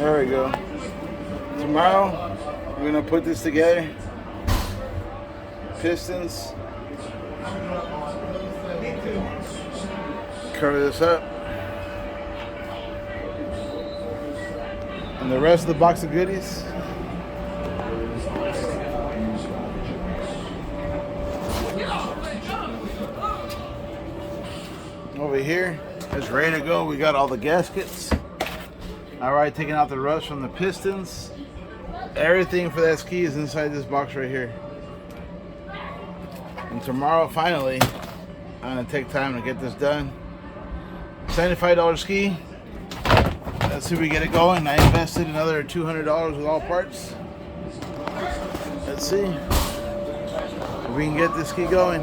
There we go. Tomorrow, we're gonna put this together. Pistons. Cover this up. And the rest of the box of goodies. Over here, it's ready to go. We got all the gaskets. Alright, taking out the rust from the pistons. Everything for that ski is inside this box right here. And tomorrow, finally, I'm going to take time to get this done. $75 ski. Let's see if we get it going. I invested another $200 with all parts. Let's see if we can get this ski going.